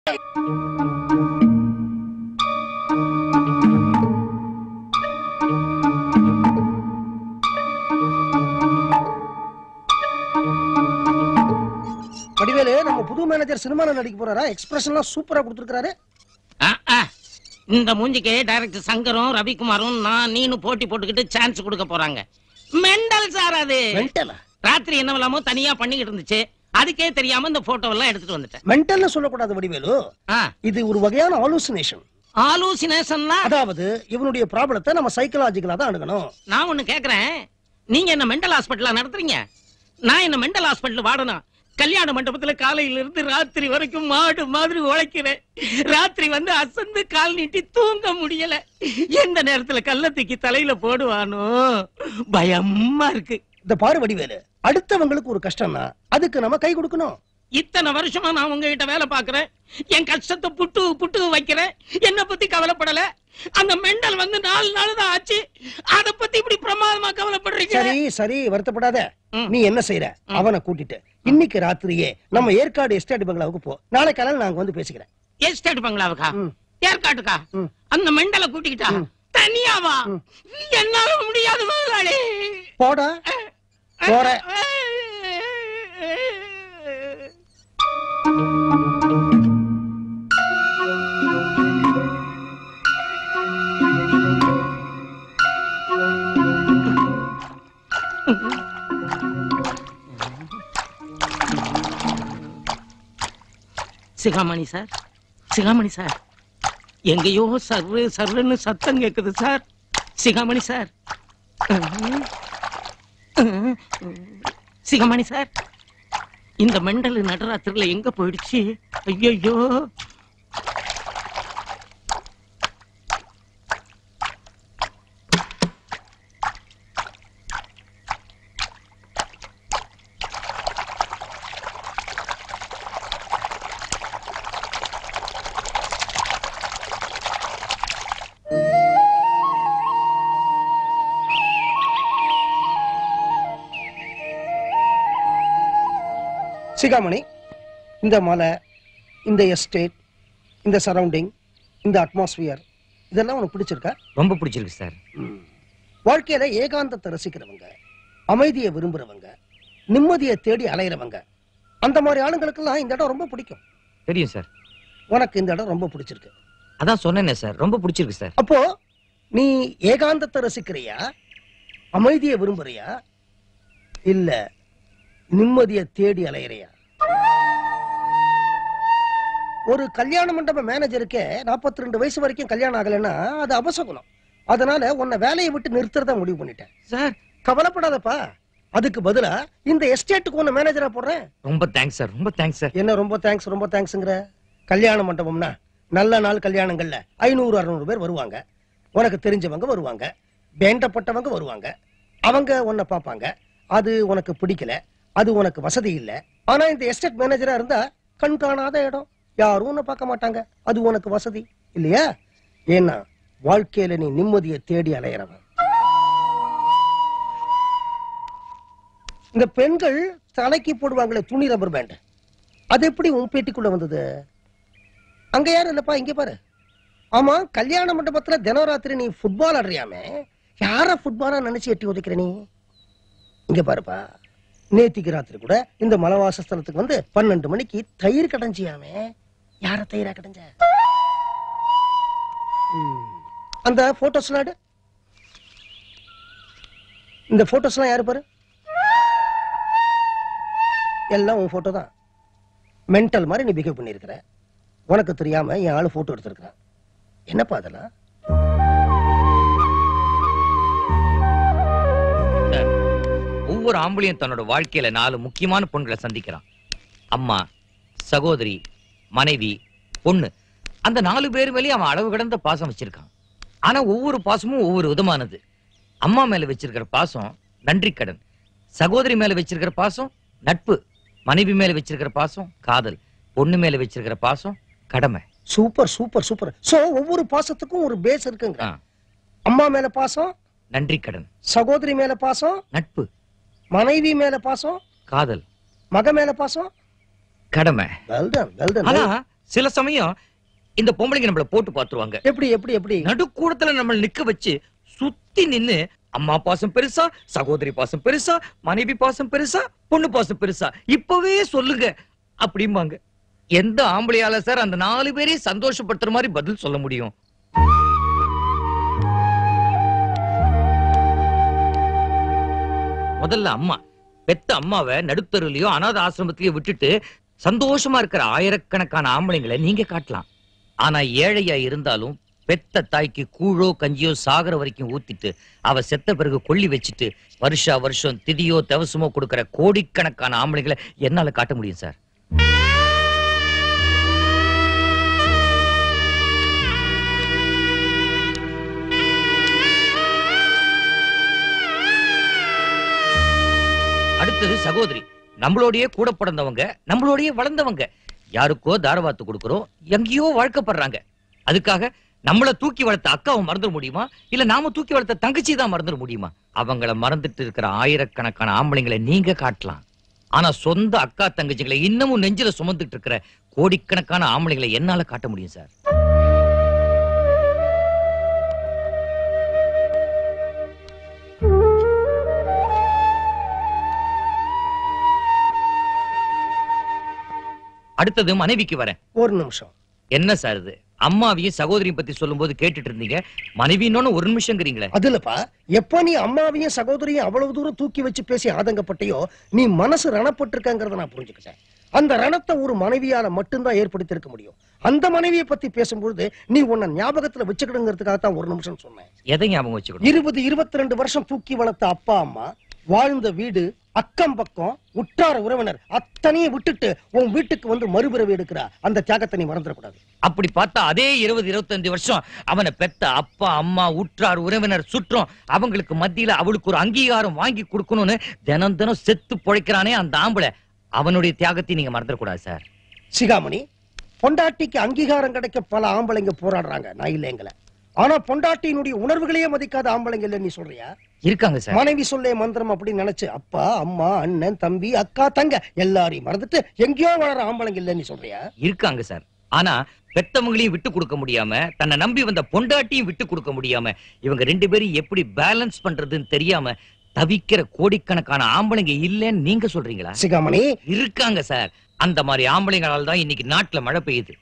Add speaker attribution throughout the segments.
Speaker 1: வடிவேலு நம்ம புது மேனேஜர் சினிமால நடிக்க போறாரா? எக்ஸ்பிரஷன்லாம் சூப்பரா கொடுத்திருக்காரு.
Speaker 2: இந்த மூஞ்சிக்கு டைரக்டர் சங்கரும் ரவிக்குமாரும் நீனு போட்டி போட்டுக்கிட்டு சான்ஸ் கொடுக்க போறாங்க. மெண்டல் சார் அது.
Speaker 1: மெண்டலா?
Speaker 2: ராத்திரி என்னவெல்லாமோ தனியா பண்ணிக்கிட்டு இருந்துச்சு. அதுக்கே தெரியாம இந்த போட்டோ எல்லாம் எடுத்துட்டு வந்துட்டேன்.
Speaker 1: மெண்டல்னு சொல்லக்கூடாது வடிவேலு. இது ஒரு வகையான ஹாலுசினேஷன்.
Speaker 2: ஹாலுசினேஷன்னா
Speaker 1: அதாவது இவனுடைய ப்ராப்ளத்தை நம்ம சைக்காலஜிக்கலா தான் அணுகணும்.
Speaker 2: நான் ஒண்ணு கேக்குறேன், நீங்க என்ன மெண்டல் ஹாஸ்பிடலா நடத்துறீங்க? நான் என்ன மெண்டல் ஹாஸ்பிடல் வாடனா? கல்யாண மண்டபத்துல காலையில இருந்து ராத்திரி வரைக்கும் மாடு மாதிரி உழைக்கிறேன். ராத்திரி வந்து அசந்து கால் நீட்டி தூங்க முடியல. எந்த நேரத்துல கள்ளத்துக்கு தலையில போடுவானோ பயமா இருக்கு.
Speaker 1: இந்த பாரு வடிவேலு, அடுத்தவங்களுக்கு ஒரு கஷ்டம்னா அதுக்கு நம்ம கை கொடுக்கணும்.
Speaker 2: இத்தனை வருஷமா நான் உங்ககிட்ட வேலை பாக்குறேன். என் கஷ்டத்தை புட்டு புட்டு வைக்கிறேன். என்ன பத்தி கவலைப்படல. அந்த மெண்டல் வந்து 4 நாள் தான் ஆச்சு. அத பத்தி இப்படி பிரமாதமா கவலைப்படுறீங்க.
Speaker 1: சரி சரி, வருத்தப்படாத. நீ என்ன செய்யற? அவனை கூட்டிட்டு இன்னைக்கு ராத்திரியே நம்ம ஏற்காடு எஸ்டேட் பங்களாவுக்கு போ. நாளை காலையில நாங்க வந்து பேசிக்கிறேன்.
Speaker 2: எஸ்டேட் பங்களாவுக்கா? ஏற்காட்டுக்கா? அந்த மெண்டலை கூட்டிக்கிட்டா தனியாவா? என்னால முடியாது முதலாளி.
Speaker 1: போடா போற.
Speaker 2: சிகாமணி சார், சிகாமணி சார், எங்கேயோ சர்ரு சர்ருன்னு சத்தம் கேக்குது சார். சிகாமணி சார், சிகாமணி சார், இந்த மெண்டல் நடராத்திரில எங்க போயிடுச்சு? ஐயோ,
Speaker 1: சிகாமணி, இந்த மலை, இந்த எஸ்டேட், இந்த சரௌண்டிங், இந்த அட்மாஸ்பியர் இதெல்லாம் உனக்கு பிடிச்சிருக்கா?
Speaker 3: ரொம்ப பிடிச்சிருக்கு சார்.
Speaker 1: வாழ்க்கையில ஏகாந்தத்தை ரசிக்கிறவங்க, அமைதியை விரும்புறவங்க, நிம்மதியை தேடி அலையிறவங்க, அந்த மாதிரி ஆளுங்களுக்கெல்லாம் இந்த இடம் ரொம்ப பிடிக்கும்.
Speaker 3: தெரியும் சார்.
Speaker 1: உனக்கு இந்த இடம் ரொம்ப பிடிச்சிருக்கு.
Speaker 3: அதான் சொன்னேனே சார், ரொம்ப பிடிச்சிருக்கு சார்.
Speaker 1: அப்போ நீ ஏகாந்தத்தை ரசிக்கிறியா, அமைதியை விரும்புறியா, இல்ல நிம்மதியை தேடி அலையிறியா? ஒரு கல்யாண மண்டப மேனேஜருக்கு 42 வயசு வரைக்கும் கல்யாணம் ஆகலைன்னா அது அபசகுனம். அதனால உன்னை வேலையை விட்டு நிறுத்துறதா முடிவு பண்ணிட்டேன்.
Speaker 3: சார்
Speaker 1: கவலைப்படாதப்பா, அதுக்கு பதிலா இந்த எஸ்டேட்டுக்கு உன்னை மேனேஜரா போடுறேன்.
Speaker 3: ரொம்ப தேங்க்ஸ் சார், ரொம்ப தேங்க்ஸ் சார்.
Speaker 1: என்ன ரொம்ப தேங்க்ஸ் ரொம்ப தேங்க்ஸ்ங்கிற? கல்யாண மண்டபம்னா நல்ல நாள் கல்யாணங்கள்ல 500-600 பேர் வருவாங்க. உனக்கு தெரிஞ்சவங்க வருவாங்க, வேண்டப்பட்டவங்க வருவாங்க. அவங்க உன்னை பார்ப்பாங்க. அது உனக்கு பிடிக்கல, அது உனக்கு வசதி இல்ல. ஆனா இந்த எஸ்டேட் மேனேஜரா இருந்தா கண் காணாத இடம், யாரும் உன்னை பார்க்க மாட்டாங்க. அது உனக்கு வசதி இல்லையா? ஏன்னா வாழ்க்கையில நீ நிம்மதியை தேடி அலையறவன். இந்த பெண்கள் தலைக்கு போடுவாங்களே துணி ரப்பர் பேண்ட், அது எப்படி உன் பேட்டிக்குள்ள வந்தது? அங்க யாரும் இல்லப்பா, இங்க பாரு. ஆமா, கல்யாண மண்டபத்துல தினம் ராத்திரி நீ ஃபுட்பால் ஆடுறியாமே, யார ஃபுட்பாலா நினைச்சு எட்டி உதைக்கிற நீ? இங்க பாருப்பா, நேத்திக்கு ராத்திரி கூட இந்த மலவாசஸ்தலத்துக்கு வந்து 12 மணிக்கு தயிர் கடைஞ்சியாமே, யார தயிரா கடைஞ்ச? அந்த போட்டோஸ் இந்த போட்டோஸ்லாம் யாரு பாரு, எல்லாம் உன் போட்டோ தான். மென்டல் மாதிரி நீ பிஹேவ் பண்ணிருக்கிற. உனக்கு தெரியாம என் ஆளு போட்டோ எடுத்திருக்கிறான். என்னப்பா அதெல்லாம்?
Speaker 3: ஒவ்வொரு ஆம்பளையும் தன்னோட வாழ்க்கையில 4 முக்கியமான பொண்களை சந்திக்கிறான். அம்மா, சகோதரி, மனைவி, பொண்ணு. அந்த 4 பேர் மேலேயும் அவன் அளவு கடந்த பாசம் வச்சிருக்கான். ஆனா ஒவ்வொரு பாசமும் ஒவ்வொரு விதமானது. அம்மா மேல வச்சிருக்கிற பாசம் நன்றி கடன், சகோதரி மேல வச்சிருக்கிற பாசம் நட்பு, மனைவி மேல வச்சிருக்கிற பாசம் காதல், பொண்ணு மேல வச்சிருக்கிற பாசம் கடமை.
Speaker 1: Super super super. சோ ஒவ்வொரு பாசத்துக்கும் ஒரு பேஸ் இருக்குங்க. அம்மா மேல பாசம்
Speaker 3: நன்றி கடன்,
Speaker 1: சகோதரி மேல பாசம்
Speaker 3: நட்பு,
Speaker 1: மனைவி மேல பாசம்
Speaker 3: காதல்,
Speaker 1: மக மேல பாசம்
Speaker 3: கடமை.
Speaker 1: Well done well done.
Speaker 3: ஆனா சில சமயம் இந்த பொம்பளைங்க நம்மள போட்டு பாத்துருவாங்க.
Speaker 1: எப்படி எப்படி எப்படி?
Speaker 3: நடுக்கூடத்துல நம்ம நிக்க வச்சு சுத்தி நின்னு அம்மா பாசம் பெருசா, சகோதரி பாசம் பெருசா, மனைவி பாசம் பெருசா, பொண்ணு பாசம் பெருசா, இப்பவே சொல்லுங்க அப்படிம்பாங்க. எந்த ஆம்பளையால சார் அந்த 4 பேரையும் சந்தோஷப்படுத்துற மாதிரி பதில் சொல்ல முடியும்? முதல்ல அம்மா பெத்த அம்மாவை நடுத்தருலயோ அநாத ஆசிரமத்திலயோ விட்டுட்டு சந்தோஷமா இருக்கிற ஆயிரக்கணக்கான ஆம்பளைங்களை நீங்க காட்டலாம். ஆனா ஏழையா இருந்தாலும் பெத்த தாய்க்கு கூழோ கஞ்சியோ சாகர வரைக்கும் ஊத்திட்டு அவ செத்த பிறகு கொள்ளி வச்சுட்டு வருஷா வருஷம் திதியோ தவசமோ கொடுக்கிற கோடிக்கணக்கான ஆம்பளைங்களை என்னால காட்ட முடியும் சார். அடுத்தது சகோதரி. நம்மளோடயே கூட பிறந்தவங்க, நம்மளோடயே வளர்ந்தவங்க. யாருக்கோ தாரவாத்து கொடுக்கிறோம், எங்கேயோ வாழ்க்கப்படுறாங்க. அதுக்காக நம்மள தூக்கி வளர்த்த அக்காவை மறந்துட முடியுமா? இல்ல நாம தூக்கி வளர்த்த தங்கச்சி தான் மறந்துட முடியுமா? அவங்கள மறந்துட்டு இருக்கிற ஆயிரக்கணக்கான ஆம்பளைங்களை நீங்க காட்டலாம். ஆனா சொந்த அக்கா தங்கச்சிகளை இன்னமும் நெஞ்சில சுமந்துட்டு இருக்கிற கோடிக்கணக்கான ஆம்பளைங்களை என்னால காட்ட முடியும் சார். அடுத்தது மனைவிக்கு வரேன்.
Speaker 1: ஒரு நிமிஷம்.
Speaker 3: என்ன சார் இது? அம்மாவையும் சகோதரியும் பத்தி சொல்லும் போது கேட்டுட்டு இருந்தீங்க, மனைவின்னு ஒரு நிமிஷம்ங்கிறீங்களே.
Speaker 1: அதுலப்பா, எப்ப நீ அம்மாவையும் சகோதரியும் அவ்வளவு தூரம் தூக்கி வச்சு பேசி ஆதங்கப்பட்டையோ, நீ மனசு ரணப்பட்டிருக்கங்கிறத நான் புரிஞ்சுக்கிட்டேன். அந்த ரணத்தை ஒரு மனைவியால மட்டும்தான் ஏற்படுத்தி இருக்க முடியும். அந்த மனைவியை பத்தி பேசும்போது நீ உன்னை ஞாபகத்துல வச்சுக்கிடுங்கிறதுக்காக தான் ஒரு நிமிஷம் சொன்னேன்.
Speaker 3: எதை ஞாபகம் வச்சுக்கணும்?
Speaker 1: 20-22 வருஷம் தூக்கி வளர்த்த அப்பா அம்மா, வாழ்ந்த வீடு, அக்கம் பக்கம், உற்றார உறவினர் அத்தனையும் விட்டுட்டு உன் வீட்டுக்கு வந்து மறுபிறவி எடுக்கிற அந்த தியாகத்தை நீ மறந்துடக்கூடாது.
Speaker 3: அப்படி பார்த்தா அதே 20-25 வருஷம் அவனை பெத்த அப்பா அம்மா உற்றார் உறவினர் சுற்றம் அவங்களுக்கு மத்தியில அவளுக்கு ஒரு அங்கீகாரம் வாங்கி கொடுக்கணும்னு தினம் தினம் செத்து பொழைக்கிறானே அந்த ஆம்பளை, அவனுடைய தியாகத்தை நீங்க மறந்துடக்கூடாது சார்.
Speaker 1: சிகாமணி, பொண்டாட்டிக்கு அங்கீகாரம் கிடைக்க பல ஆம்பளைங்க போராடுறாங்க, நான் இல்லைங்கள. ஆனா பொண்டாட்டியினுடைய உணர்வுகளையே மதிக்காத ஆம்பளைங்க இல்ல நீ சொல்றியா?
Speaker 3: இருக்காங்க சார்.
Speaker 1: மனைவி சொல்லே மந்திரம் அப்படின்னு நினைச்சு அப்பா அம்மா அண்ணன் தம்பி அக்கா தங்க எல்லாரையும் மறந்துட்டு எங்கேயோ வளர ஆம்பளைங்க இல்ல நீ சொல்றியா?
Speaker 3: இருக்காங்க சார். ஆனா பெத்தவங்களையும் விட்டு கொடுக்க முடியாம, தன்னை நம்பி வந்த பொண்டாட்டியும் விட்டு கொடுக்க முடியாம, இவங்க 2 பேரும் எப்படி பேலன்ஸ் பண்றதுன்னு தெரியாம தவிக்கிற கோடிக்கணக்கான ஆம்பளைங்க இல்லன்னு நீங்க சொல்றீங்களா?
Speaker 1: சிகாமணி,
Speaker 3: இருக்காங்க சார். அந்த மாதிரி ஆம்பளைங்களால தான் இன்னைக்கு நாட்டுல மழை பெய்யுது.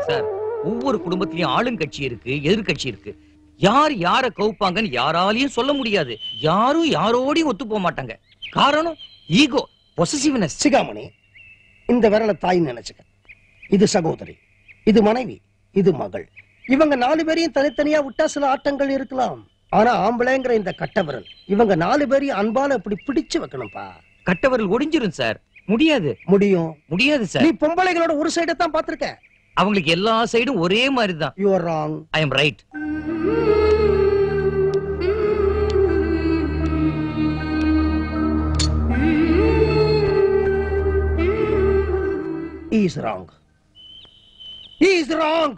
Speaker 3: சார், ஒவ்வொரு குடும்பத்திலயும் ஆளுங்கட்சி இருக்கு, எதிர்கட்சி இருக்கு. யார் யார கவுப்பாங்கன்னு யாராலையும் சொல்ல முடியாது. யாரும் யாரோடையும் ஒத்து போக மாட்டாங்க. காரணம் ஈகோ, பொசசிவ்னஸ்.
Speaker 1: சிகாமணி, இந்த விரல தாய் நினைச்சுக்க. இது சகோதரி, இது மனைவி, இது மகள். இவங்க 4 பேரையும் தனித்தனியா விட்டா சில ஆட்டங்கள் இருக்கலாம். ஆனா ஆம்பளைங்கிற இந்த கட்ட விரல் இவங்க 4 பேரையும் அன்பால இப்படி பிடிச்சு வைக்கணும்பா.
Speaker 3: கட்ட விரல் ஒடிஞ்சிரும் சார். முடியாது.
Speaker 1: முடியும்.
Speaker 3: முடியாது சார்.
Speaker 1: நீ பொம்பளைகளோட ஒரு சைடை தான் பாத்திருக்க.
Speaker 3: அவங்களுக்கு எல்லா சைடும் ஒரே மாதிரி தான்.
Speaker 1: You are wrong.
Speaker 3: I am right.
Speaker 1: He is wrong. He is wrong.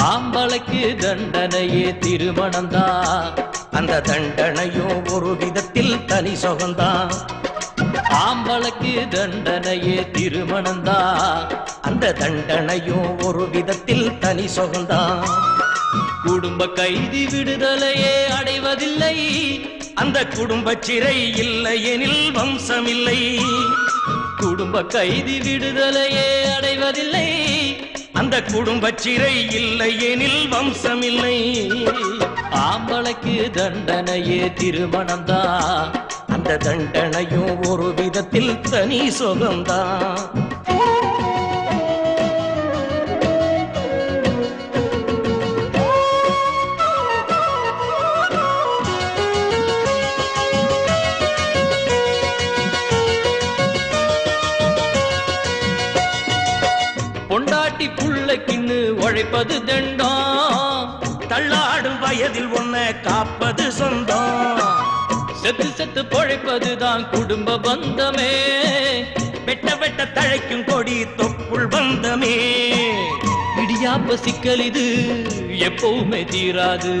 Speaker 4: ஆம்பளைக்கு தண்டனையே திருமணம்தான், அந்த தண்டனையும் ஒரு விதத்தில் தனி சுகம்தான். ஆம்பளைக்கு தண்டனையே திருமணம்தான், அந்த தண்டனையும் ஒரு விதத்தில் தனி சுகம்தான். குடும்ப கைதி விடுதலையே அடைவதில்லை, அந்த குடும்ப சிறை இல்லை எனில் வம்சமில்லை. குடும்ப கைதி விடுதலையே அடைவதில்லை, அந்த குடும்ப சிறை இல்லை எனில் வம்சமில்லை. ஆம்பளைக்கு தண்டனையே திருமணம்தான், அந்த தண்டனையும் ஒரு விதத்தில் தனி சுகம்தான். பொண்டாட்டி பிள்ளைக்குன்னு உழைப்பது தண்டம்,
Speaker 5: தள்ளாடும் வயதில் உன்னை காப்பது சொந்தம்.
Speaker 4: செத்து செத்து பொழைப்பதுதான் குடும்ப பந்தமே,
Speaker 5: வெட்ட வெட்ட தழைக்கும் கொடி தொப்புள் பந்தமே.
Speaker 4: இடியாப்ப சிக்கல் இது எப்பவுமே தீராது,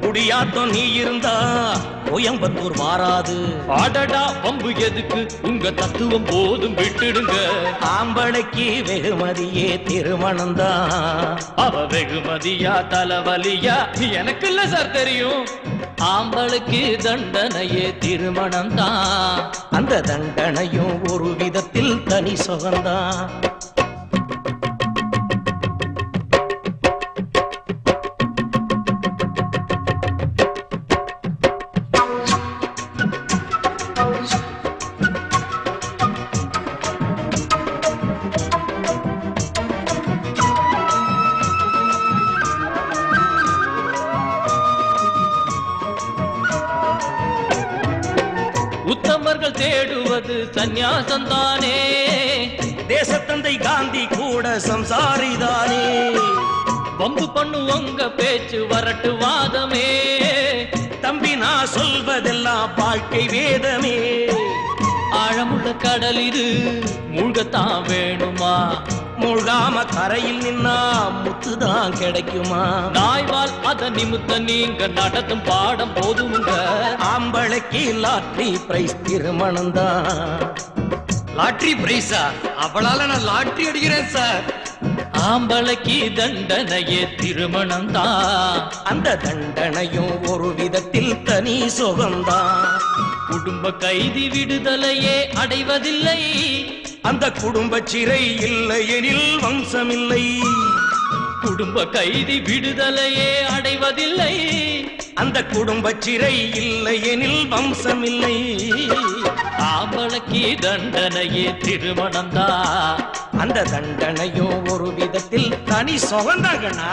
Speaker 5: குடியாத்தம் நீ இருந்தா கோயம்புத்தூர் மாறாது.
Speaker 4: ஆடடா வம்பு எதுக்கு, உங்க தத்துவம் போதும் விட்டுடுங்க.
Speaker 5: ஆம்பளைக்கு வெகுமதியே திருமணம்தான்.
Speaker 4: அவ வெகுமதியா தலைவலியா எனக்கு இல்ல சார் தெரியும். ஆம்பளுக்கு தண்டனையே திருமணம் தான்,
Speaker 5: அந்த தண்டனையும் ஒரு விதத்தில் தனி சுகந்தான்.
Speaker 4: உத்தமர்கள் தேடுவது சந்நியாசந்தானே,
Speaker 5: தேசத்தந்தை காந்தி கூட சம்சாரிதானே.
Speaker 4: வம்பு பண்ணு உங்க பேச்சு வரட்டு வாதமே,
Speaker 5: தம்பி நான் சொல்வதெல்லாம் வாழ்க்கை வேதமே.
Speaker 4: ஆழமுள்ள கடல் இது மூழ்கத்தான் வேணுமா,
Speaker 5: மூழ்காம கரையில் நின்னா முத்துதான் கிடைக்குமா.
Speaker 4: நாய்வால் அத நிமித்த நீங்க நடத்தும் பாடம் போதுமுங்க.
Speaker 5: ஆம்பளைக்கு லாட்ரி பிரைஸ் திருமணம்தான்.
Speaker 3: லாட்டரி பிரைஸா? அவளால நான் லாட்டரி அடிக்கிறேன் சார்.
Speaker 4: ஆம்பளைக்கு தண்டனையே திருமணம் தான்,
Speaker 5: அந்த தண்டனையும் ஒரு விதத்தில் தனி சுகந்தான்.
Speaker 4: குடும்ப கைதி விடுதலையே அடைவதில்லை,
Speaker 5: அந்த குடும்ப சிறை இல்லை எனில் வம்சமில்லை.
Speaker 4: குடும்ப கைதி விடுதலையே அடைவதில்லை,
Speaker 5: அந்த குடும்ப சிறை இல்லை எனில் வம்சமில்லை.
Speaker 4: ஆம்பளைக்கு தண்டனையே திருமணம் தான்,
Speaker 5: அந்த தண்டனையும் ஒரு விதத்தில் தனி சுகந்தாங்கண்ணா.